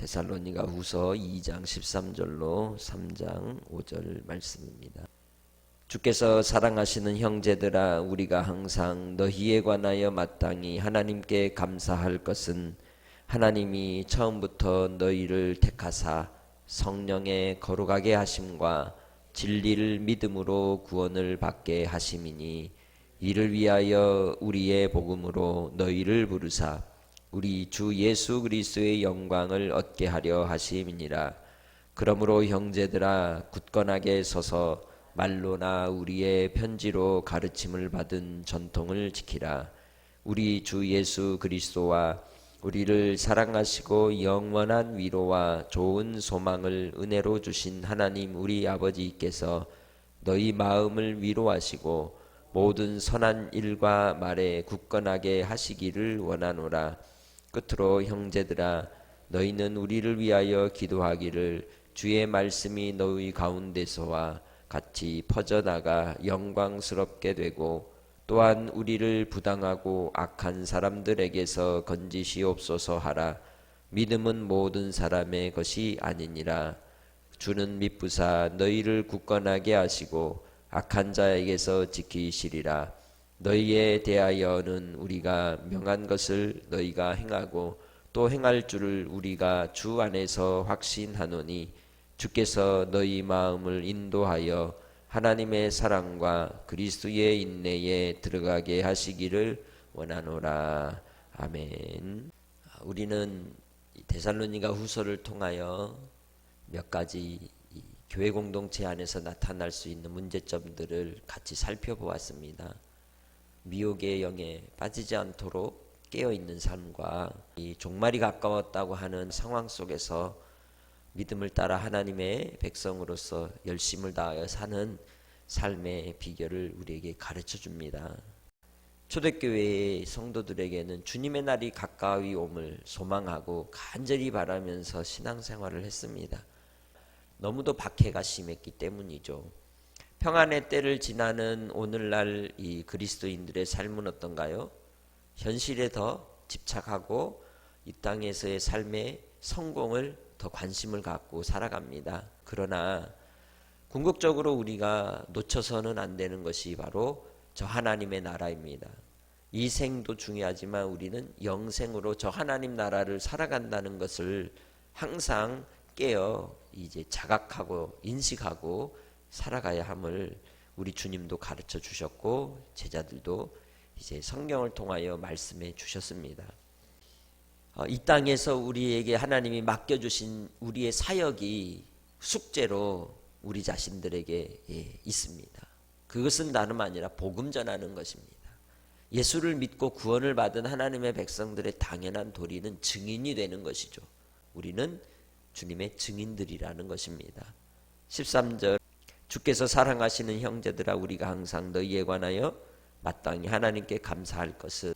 데살로니가 후서 2장 13절로 3장 5절 말씀입니다. 주께서 사랑하시는 형제들아, 우리가 항상 너희에 관하여 마땅히 하나님께 감사할 것은 하나님이 처음부터 너희를 택하사 성령의 거룩하게 하심과 진리를 믿음으로 구원을 받게 하심이니, 이를 위하여 우리의 복음으로 너희를 부르사 우리 주 예수 그리스도의 영광을 얻게 하려 하심이니라. 그러므로 형제들아, 굳건하게 서서 말로나 우리의 편지로 가르침을 받은 전통을 지키라. 우리 주 예수 그리스도와 우리를 사랑하시고 영원한 위로와 좋은 소망을 은혜로 주신 하나님 우리 아버지께서 너희 마음을 위로하시고 모든 선한 일과 말에 굳건하게 하시기를 원하노라. 끝으로 형제들아, 너희는 우리를 위하여 기도하기를, 주의 말씀이 너희 가운데서와 같이 퍼져나가 영광스럽게 되고, 또한 우리를 부당하고 악한 사람들에게서 건지시옵소서 하라. 믿음은 모든 사람의 것이 아니니라. 주는 미쁘사 너희를 굳건하게 하시고 악한 자에게서 지키시리라. 너희에 대하여는 우리가 명한 것을 너희가 행하고 또 행할 줄을 우리가 주 안에서 확신하노니, 주께서 너희 마음을 인도하여 하나님의 사랑과 그리스도의 인내에 들어가게 하시기를 원하노라. 아멘. 우리는 데살로니가 후서를 통하여 몇 가지 교회 공동체 안에서 나타날 수 있는 문제점들을 같이 살펴보았습니다. 미혹의 영에 빠지지 않도록 깨어있는 삶과 이 종말이 가까웠다고 하는 상황 속에서 믿음을 따라 하나님의 백성으로서 열심을 다하여 사는 삶의 비결을 우리에게 가르쳐 줍니다. 초대교회의 성도들에게는 주님의 날이 가까이 옴을 소망하고 간절히 바라면서 신앙생활을 했습니다. 너무도 박해가 심했기 때문이죠. 평안의 때를 지나는 오늘날 이 그리스도인들의 삶은 어떤가요? 현실에 더 집착하고 이 땅에서의 삶의 성공을 더 관심을 갖고 살아갑니다. 그러나 궁극적으로 우리가 놓쳐서는 안 되는 것이 바로 저 하나님의 나라입니다. 이 생도 중요하지만 우리는 영생으로 저 하나님 나라를 살아간다는 것을 항상 깨어 이제 자각하고 인식하고 살아가야 함을 우리 주님도 가르쳐 주셨고, 제자들도 이제 성경을 통하여 말씀해 주셨습니다. 이 땅에서 우리에게 하나님이 맡겨주신 우리의 사역이 숙제로 우리 자신들에게 있습니다. 그것은 다름 아니라 복음 전하는 것입니다. 예수를 믿고 구원을 받은 하나님의 백성들의 당연한 도리는 증인이 되는 것이죠. 우리는 주님의 증인들이라는 것입니다. 13절, 주께서 사랑하시는 형제들아, 우리가 항상 너희에 관하여 마땅히 하나님께 감사할 것은,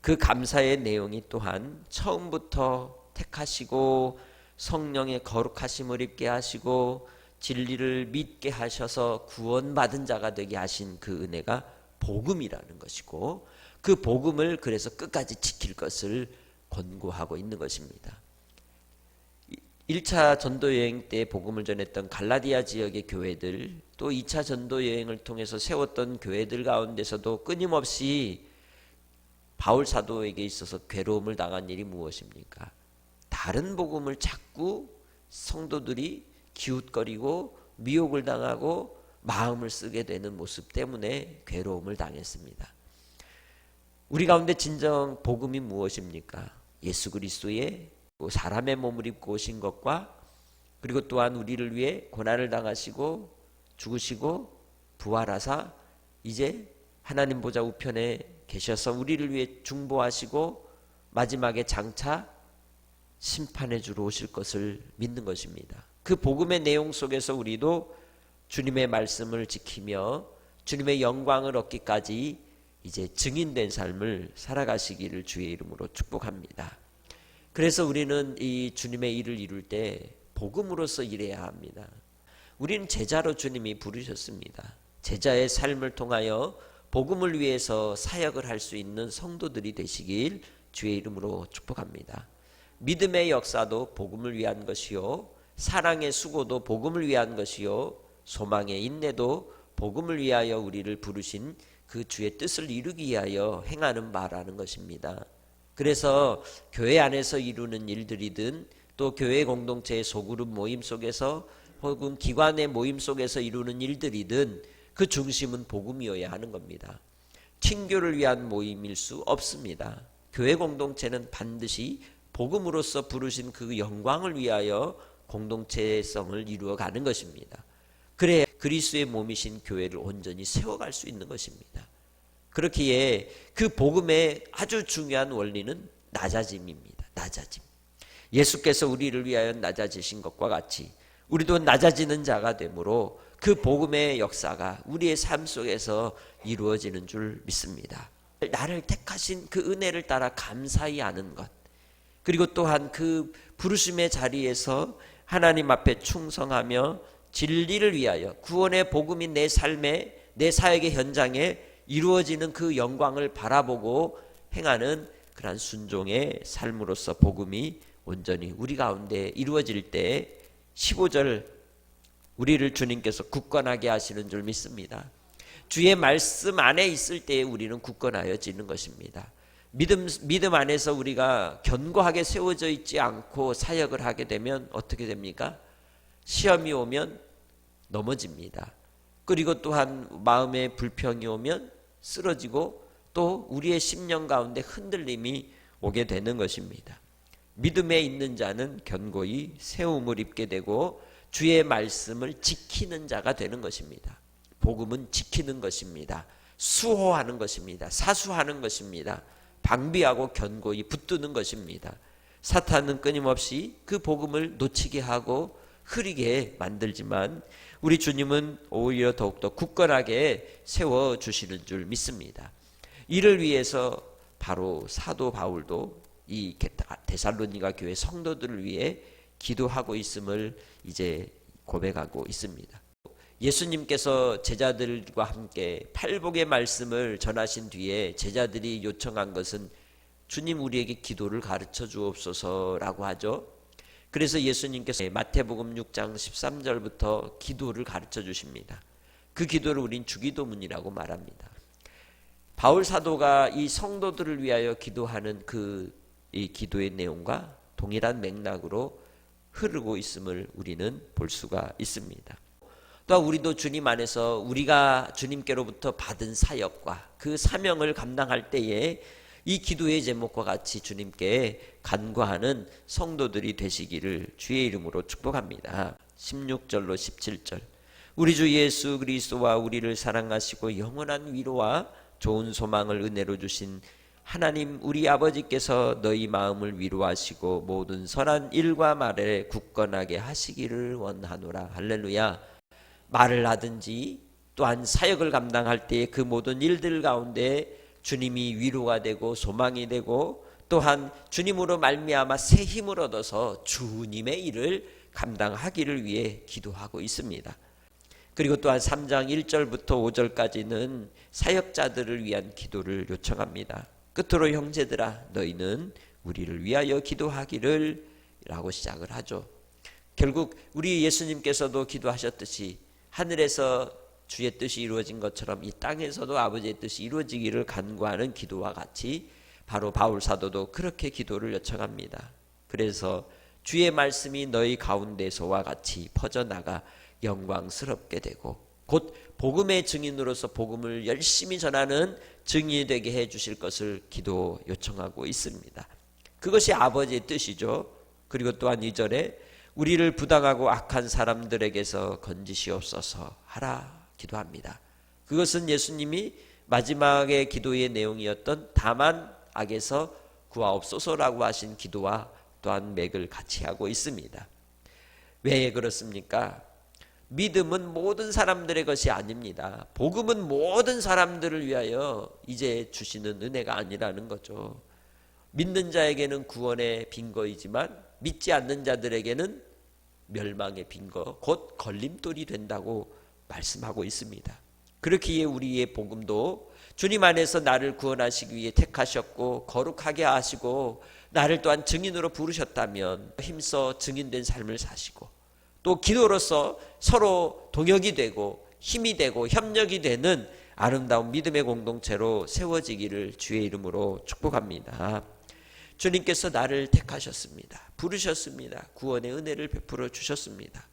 그 감사의 내용이 또한 처음부터 택하시고 성령의 거룩하심을 입게 하시고 진리를 믿게 하셔서 구원받은 자가 되게 하신 그 은혜가 복음이라는 것이고, 그 복음을 그래서 끝까지 지킬 것을 권고하고 있는 것입니다. 1차 전도여행 때 복음을 전했던 갈라디아 지역의 교회들, 또 2차 전도여행을 통해서 세웠던 교회들 가운데서도 끊임없이 바울 사도에게 있어서 괴로움을 당한 일이 무엇입니까? 다른 복음을 자꾸 성도들이 기웃거리고 미혹을 당하고 마음을 쓰게 되는 모습 때문에 괴로움을 당했습니다. 우리 가운데 진정 복음이 무엇입니까? 예수 그리스도의 사람의 몸을 입고 오신 것과, 그리고 또한 우리를 위해 고난을 당하시고 죽으시고 부활하사 이제 하나님 보좌 우편에 계셔서 우리를 위해 중보하시고 마지막에 장차 심판해 주러 오실 것을 믿는 것입니다. 그 복음의 내용 속에서 우리도 주님의 말씀을 지키며 주님의 영광을 얻기까지 이제 증인된 삶을 살아가시기를 주의 이름으로 축복합니다. 그래서 우리는 이 주님의 일을 이룰 때 복음으로서 일해야 합니다. 우리는 제자로 주님이 부르셨습니다. 제자의 삶을 통하여 복음을 위해서 사역을 할 수 있는 성도들이 되시길 주의 이름으로 축복합니다. 믿음의 역사도 복음을 위한 것이요, 사랑의 수고도 복음을 위한 것이요, 소망의 인내도 복음을 위하여 우리를 부르신 그 주의 뜻을 이루기 위하여 행하는 바라는 것입니다. 그래서 교회 안에서 이루는 일들이든 또 교회 공동체의 소그룹 모임 속에서 혹은 기관의 모임 속에서 이루는 일들이든 그 중심은 복음이어야 하는 겁니다. 친교를 위한 모임일 수 없습니다. 교회 공동체는 반드시 복음으로서 부르신 그 영광을 위하여 공동체성을 이루어가는 것입니다. 그래야 그리스도의 몸이신 교회를 온전히 세워갈 수 있는 것입니다. 그렇기에 그 복음의 아주 중요한 원리는 낮아짐입니다. 낮아짐. 예수께서 우리를 위하여 낮아지신 것과 같이 우리도 낮아지는 자가 되므로 그 복음의 역사가 우리의 삶 속에서 이루어지는 줄 믿습니다. 나를 택하신 그 은혜를 따라 감사히 아는 것, 그리고 또한 그 부르심의 자리에서 하나님 앞에 충성하며 진리를 위하여 구원의 복음이 내 삶에, 내 사역의 현장에 이루어지는 그 영광을 바라보고 행하는 그러한 순종의 삶으로서 복음이 온전히 우리 가운데 이루어질 때 15절 우리를 주님께서 굳건하게 하시는 줄 믿습니다. 주의 말씀 안에 있을 때에 우리는 굳건하여지는 것입니다. 믿음 안에서 우리가 견고하게 세워져 있지 않고 사역을 하게 되면 어떻게 됩니까? 시험이 오면 넘어집니다. 그리고 또한 마음에 불평이 오면 쓰러지고 또 우리의 심령 가운데 흔들림이 오게 되는 것입니다. 믿음에 있는 자는 견고히 세움을 입게 되고 주의 말씀을 지키는 자가 되는 것입니다. 복음은 지키는 것입니다. 수호하는 것입니다. 사수하는 것입니다. 방비하고 견고히 붙드는 것입니다. 사탄은 끊임없이 그 복음을 놓치게 하고 흐리게 만들지만 우리 주님은 오히려 더욱더 굳건하게 세워주시는 줄 믿습니다. 이를 위해서 바로 사도 바울도 이 데살로니가 교회 성도들을 위해 기도하고 있음을 이제 고백하고 있습니다. 예수님께서 제자들과 함께 팔복의 말씀을 전하신 뒤에 제자들이 요청한 것은 주님 우리에게 기도를 가르쳐 주옵소서라고 하죠. 그래서 예수님께서 마태복음 6장 13절부터 기도를 가르쳐 주십니다. 그 기도를 우린 주기도문이라고 말합니다. 바울 사도가 이 성도들을 위하여 기도하는 이 기도의 내용과 동일한 맥락으로 흐르고 있음을 우리는 볼 수가 있습니다. 또한 우리도 주님 안에서 우리가 주님께로부터 받은 사역과 그 사명을 감당할 때에 이 기도의 제목과 같이 주님께 간구하는 성도들이 되시기를 주의 이름으로 축복합니다. 16절로 17절 우리 주 예수 그리스도와 우리를 사랑하시고 영원한 위로와 좋은 소망을 은혜로 주신 하나님 우리 아버지께서 너희 마음을 위로하시고 모든 선한 일과 말에 굳건하게 하시기를 원하노라. 할렐루야. 말을 하든지 또한 사역을 감당할 때의 그 모든 일들 가운데 주님이 위로가 되고 소망이 되고 또한 주님으로 말미암아 새 힘을 얻어서 주님의 일을 감당하기를 위해 기도하고 있습니다. 그리고 또한 3장 1절부터 5절까지는 사역자들을 위한 기도를 요청합니다. 끝으로 형제들아 너희는 우리를 위하여 기도하기를 라고 시작을 하죠. 결국 우리 예수님께서도 기도하셨듯이 하늘에서 주의 뜻이 이루어진 것처럼 이 땅에서도 아버지의 뜻이 이루어지기를 간구하는 기도와 같이 바로 바울 사도도 그렇게 기도를 요청합니다. 그래서 주의 말씀이 너희 가운데서와 같이 퍼져나가 영광스럽게 되고 곧 복음의 증인으로서 복음을 열심히 전하는 증인이 되게 해 주실 것을 기도 요청하고 있습니다. 그것이 아버지의 뜻이죠. 그리고 또한 2절에 우리를 부당하고 악한 사람들에게서 건지시옵소서 하라 기도합니다. 그것은 예수님이 마지막의 기도의 내용이었던 다만 악에서 구하옵소서라고 하신 기도와 또한 맥을 같이 하고 있습니다. 왜 그렇습니까? 믿음은 모든 사람들의 것이 아닙니다. 복음은 모든 사람들을 위하여 이제 주시는 은혜가 아니라는 거죠. 믿는 자에게는 구원의 빈거이지만 믿지 않는 자들에게는 멸망의 빈거, 곧 걸림돌이 된다고 말씀하고 있습니다. 그렇기에 우리의 복음도 주님 안에서 나를 구원하시기 위해 택하셨고 거룩하게 하시고 나를 또한 증인으로 부르셨다면 힘써 증인된 삶을 사시고 또 기도로서 서로 동역이 되고 힘이 되고 협력이 되는 아름다운 믿음의 공동체로 세워지기를 주의 이름으로 축복합니다. 주님께서 나를 택하셨습니다. 부르셨습니다. 구원의 은혜를 베풀어 주셨습니다.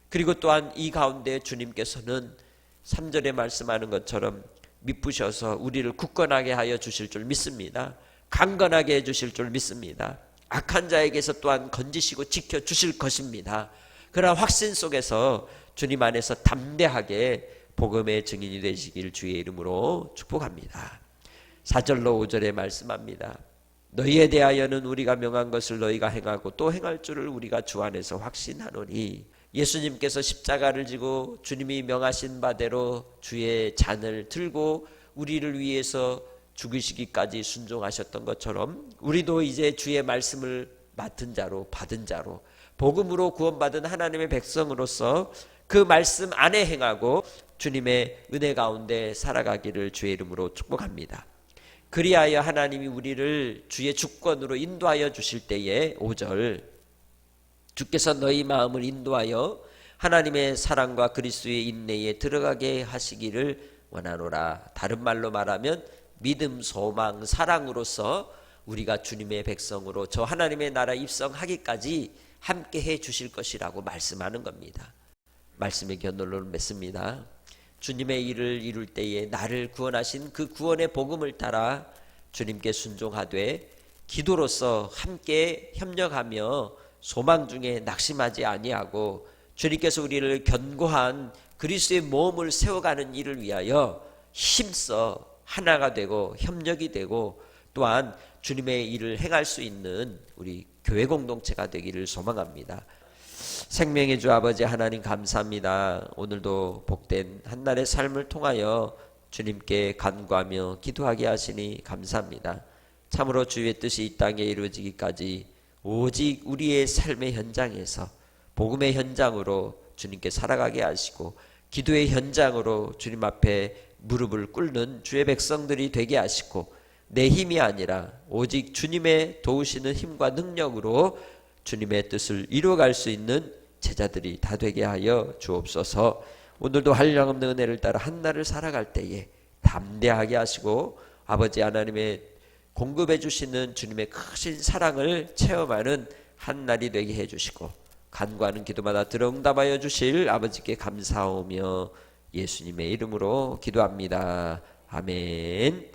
그리고 또한 이 가운데 주님께서는 3절에 말씀하는 것처럼 미쁘셔서 우리를 굳건하게 하여 주실 줄 믿습니다. 강건하게 해주실 줄 믿습니다. 악한 자에게서 또한 건지시고 지켜주실 것입니다. 그러나 확신 속에서 주님 안에서 담대하게 복음의 증인이 되시길 주의 이름으로 축복합니다. 4절로 5절에 말씀합니다. 너희에 대하여는 우리가 명한 것을 너희가 행하고 또 행할 줄을 우리가 주 안에서 확신하노니 예수님께서 십자가를 지고 주님이 명하신 바대로 주의 잔을 들고 우리를 위해서 죽으시기까지 순종하셨던 것처럼 우리도 이제 주의 말씀을 맡은 자로 받은 자로 복음으로 구원받은 하나님의 백성으로서 그 말씀 안에 행하고 주님의 은혜 가운데 살아가기를 주의 이름으로 축복합니다. 그리하여 하나님이 우리를 주의 주권으로 인도하여 주실 때에 5절 주께서 너희 마음을 인도하여 하나님의 사랑과 그리스도의 인내에 들어가게 하시기를 원하노라. 다른 말로 말하면 믿음, 소망, 사랑으로서 우리가 주님의 백성으로 저 하나님의 나라 입성하기까지 함께 해 주실 것이라고 말씀하는 겁니다. 말씀의 견도를 맺습니다. 주님의 일을 이룰 때에 나를 구원하신 그 구원의 복음을 따라 주님께 순종하되 기도로서 함께 협력하며 소망 중에 낙심하지 아니하고 주님께서 우리를 견고한 그리스도의 몸을 세워가는 일을 위하여 힘써 하나가 되고 협력이 되고 또한 주님의 일을 행할 수 있는 우리 교회 공동체가 되기를 소망합니다. 생명의 주 아버지 하나님 감사합니다. 오늘도 복된 한날의 삶을 통하여 주님께 간구하며 기도하게 하시니 감사합니다. 참으로 주의 뜻이 이 땅에 이루어지기까지 오직 우리의 삶의 현장에서 복음의 현장으로 주님께 살아가게 하시고 기도의 현장으로 주님 앞에 무릎을 꿇는 주의 백성들이 되게 하시고 내 힘이 아니라 오직 주님의 도우시는 힘과 능력으로 주님의 뜻을 이루어갈 수 있는 제자들이 다 되게 하여 주옵소서. 오늘도 한량없는 은혜를 따라 한날을 살아갈 때에 담대하게 하시고 아버지 하나님의 공급해 주시는 주님의 크신 사랑을 체험하는 한날이 되게 해주시고 간구하는 기도마다 들어응답하여 주실 아버지께 감사하며 예수님의 이름으로 기도합니다. 아멘.